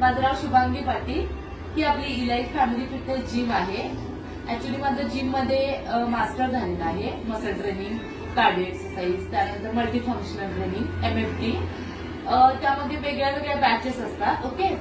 माझं नाव शुभांगी पाटील. ही आपली elite family fitness gym आहे. ऍक्च्युली माझं जिम मध्ये मास्टर झालेलं आहे. मसल ट्रेनिंग, कार्डिओ एक्सरसाइज, त्यानंतर मल्टी फंक्शनल ट्रेनिंग, MFT. त्यामध्ये वेगळ्या वेगळ्या बॅचेस असतात. ओके.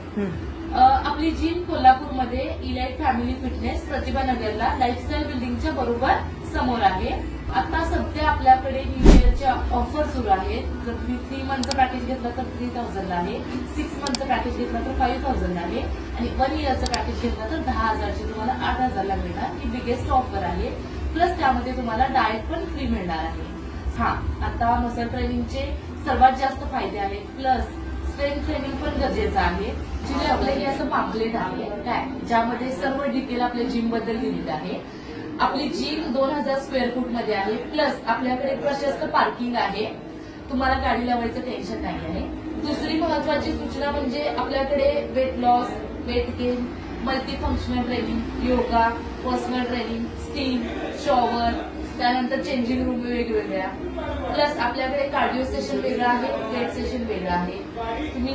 आपली जिम कोल्हापूरमध्ये इलाइट फॅमिली फिटनेस प्रतिभानगरला लाईफस्टाईल बिल्डिंगच्या बरोबर समोर आहे. आता सध्या आपल्याकडे न्यू इयरच्या ऑफर सुरू आहेत. जर तुम्ही 3 मंथचं पॅकेज घेतलं तर 3000 आहे, 6 मंथचं पॅकेज घेतलं तर 5000 आहे आणि 1 इयरचं पॅकेज घेतलं तर 10,000ची तुम्हाला 8,000ला मिळणार. ही बिगेस्ट ऑफर आहे. प्लस त्यामध्ये तुम्हाला डाएट पण फ्री मिळणार आहे. आता मसल ट्रेनिंगचे सर्वात जास्त फायदे आहेत. प्लस स्ट्रेंथ ट्रेनिंग पण गरजेचं आहे. जिथे आपलं हे असं पॅम्पलेट आहे काय, ज्यामध्ये सर्व डिटेल आपल्या जिम बद्दल दिलेलं आहे. आपली जिम 2000 स्क्वेअर फूट मध्ये आहे. प्लस आपल्याकडे प्रशस्त पार्किंग आहे. तुम्हाला गाडी लावायचं टेन्शन नाही आहे. दुसरी महत्वाची सूचना म्हणजे आपल्याकडे weight loss, weight gain, multi functional training, yoga, personal training, steam, shower, त्यानंतर चेंजिंग रूम वेगवेगळ्या. प्लस आपल्याकडे कार्डिओ सेशन वेगळं आहे, वेट सेशन वेगळं आहे. तुम्ही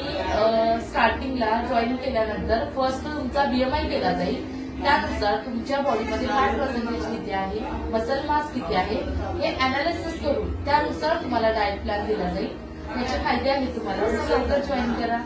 स्टार्टिंगला जॉईन केल्यानंतर फर्स्ट तुमचा BMI केला जाईल. त्यानुसार तुमच्या बॉडीमध्ये फॅट पर्सेंटेज किती आहे, मसल मास किती आहे हे अनालिसिस करून त्यानुसार तुम्हाला डाएट प्लॅन दिला जाईल. याचे फायदे आहेत. तुम्हाला लवकर जॉईन करा.